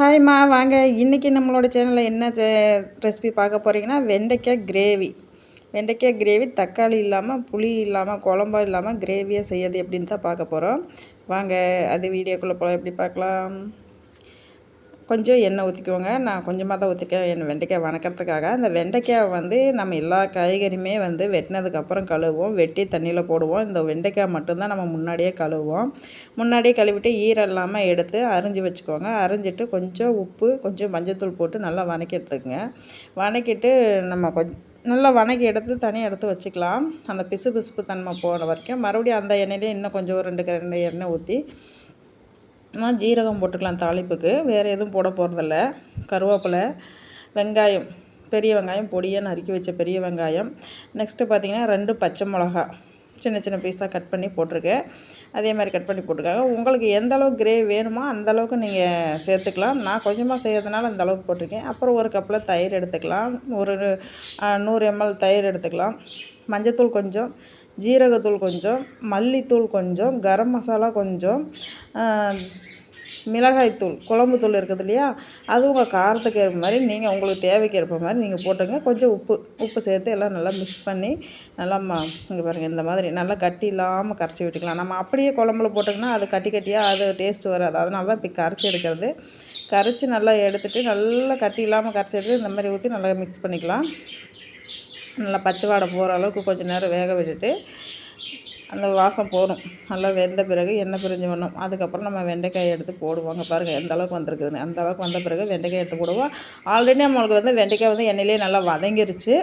ஹாய்ம்மா வாங்க. இன்றைக்கி நம்மளோட சேனலில் என்ன ரெசிபி பார்க்க போகிறீங்கன்னா, வெண்டைக்காய் கிரேவி. வெண்டைக்காய் கிரேவி தக்காளி இல்லாமல், புளி இல்லாமல், குழம்பா இல்லாமல் கிரேவியாக செய்யறது எப்படின்னு தான் பார்க்க போகிறோம். வாங்க அது வீடியோக்குள்ளே போகலாம். எப்படி பார்க்கலாம்? கொஞ்சம் எண்ணெய் ஊற்றிக்குவோங்க. நான் கொஞ்சமாக தான் ஊற்றிருக்கேன் வெண்டைக்காய் வணக்கிறதுக்காக. அந்த வெண்டைக்காய் வந்து நம்ம எல்லா காய்கறியுமே வந்து வெட்டினதுக்கப்புறம் கழுவுவோம். வெட்டி தண்ணியில் போடுவோம். இந்த வெண்டைக்காய் மட்டும்தான் நம்ம முன்னாடியே கழுவுவோம். முன்னாடியே கழுவிட்டு ஈரம் இல்லாமல் எடுத்து அரிஞ்சு வச்சுக்கோங்க. அரிஞ்சிட்டு கொஞ்சம் உப்பு, கொஞ்சம் மஞ்சள்தூள் போட்டு நல்லா வணக்கி எடுத்துக்கங்க. வணக்கிட்டு நம்ம நல்லா வணக்கி எடுத்து தனியாக எடுத்து வச்சுக்கலாம். அந்த பிசுபிசுப்பு தன்மை போகிற வரைக்கும் மறுபடியும் அந்த எண்ணெயிலே இன்னும் கொஞ்சம் ஒரு 2 எண்ணெய் ஊற்றி ஜீரகம் போட்டுக்கலாம் தாளிப்புக்கு. வேறு எதுவும் போட போகிறதில்ல. கருவேப்பிலை, வெங்காயம், பெரிய வெங்காயம் பொடியாக நறுக்கி வச்ச பெரிய வெங்காயம். நெக்ஸ்ட்டு பார்த்திங்கன்னா 2 பச்சை மிளகா சின்ன சின்ன பீஸாக கட் பண்ணி போட்டிருக்கேன். அதே மாதிரி கட் பண்ணி போட்டிருக்காங்க. உங்களுக்கு எந்த அளவுக்கு கிரேவி வேணுமோ அந்தளவுக்கு நீங்கள் சேர்த்துக்கலாம். நான் கொஞ்சமாக செய்கிறதுனால அந்த அளவுக்கு போட்டிருக்கேன். அப்புறம் ஒரு கப்பில் தயிர் எடுத்துக்கலாம். ஒரு 100 ml தயிர் எடுத்துக்கலாம். மஞ்சத்தூள் கொஞ்சம், ஜீரகத்தூள் கொஞ்சம், மல்லித்தூள் கொஞ்சம், கரம் மசாலா கொஞ்சம், மிளகாய்த்தூள், குழம்புத்தூள் இருக்குது இல்லையா, அது உங்கள் காரத்துக்கு ஏற்ப மாதிரி நீங்கள் உங்களுக்கு தேவைக்கு ஏற்ப மாதிரி நீங்கள் போட்டுங்க. கொஞ்சம் உப்பு சேர்த்து எல்லாம் நல்லா மிக்ஸ் பண்ணி நல்லா இங்கே பாருங்கள் இந்த மாதிரி நல்லா கட்டி இல்லாமல் கரைச்சி விட்டுக்கலாம். நம்ம அப்படியே குழம்புல போட்டோம்னா அது கட்டியாக அது டேஸ்ட் வராது. அதனால தான் இப்படி கரைச்சி எடுக்கிறது. கரைச்சி நல்லா எடுத்துகிட்டு நல்லா கட்டி இல்லாமல் கரைச்சி எடுத்து இந்த மாதிரி ஊற்றி நல்லா மிக்ஸ் பண்ணிக்கலாம். நல்லா பச்சை வாடை போகிற அளவுக்கு கொஞ்சம் நேரம் வேக விட்டுட்டு அந்த வாசம் போகணும். நல்லா வெந்த பிறகு எண்ணெய் பிரிஞ்சு வரணும். அதுக்கப்புறம் நம்ம வெண்டைக்காய் எடுத்து போடுவோங்க. பாருங்கள் எந்த அளவுக்கு வந்திருக்குதுன்னு. அந்த அளவுக்கு வந்த பிறகு வெண்டைக்காய் எடுத்து போடுவோம். ஆல்ரெடி நம்மளுக்கு வந்து வெண்டைக்காய் வந்து எண்ணெயிலே நல்லா வதங்கிருச்சு.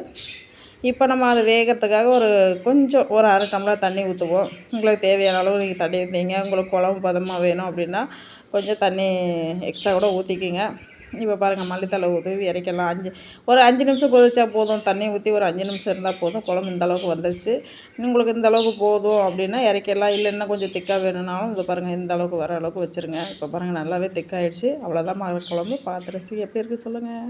இப்போ நம்ம அதை வேகிறதுக்காக கொஞ்சம் ஒரு 1/2 டம்ளர் தண்ணி ஊற்றுவோம். உங்களுக்கு தேவையான அளவு நீங்கள் தண்ணி ஊற்றிங்க. உங்களுக்கு குழம்பு பதமாக வேணும் அப்படின்னா கொஞ்சம் தண்ணி எக்ஸ்ட்ரா கூட ஊற்றிக்கிங்க. இப்போ பாருங்கள் மல்லித்தலை ஊற்றி இறக்கலாம். ஒரு 5 நிமிஷம் கொதிச்சா போதும். தண்ணி ஊற்றி ஒரு 5 நிமிஷம் இருந்தால் போதும். குழம்பு இந்த அளவுக்கு வந்துருச்சு. உங்களுக்கு இந்த அளவுக்கு போதும் அப்படின்னா இறக்கிடலாம். இல்லை இன்னும் கொஞ்சம் திக்காக வேணும்னாலும் இது பாருங்கள் இந்த அளவுக்கு வர அளவுக்கு வச்சுருங்க. இப்போ பாருங்கள் நல்லாவே திக்காகிடுச்சு. அவ்வளோதான் குழம்பு. பார்த்து ரசிக்க எப்படி இருக்குது சொல்லுங்கள்.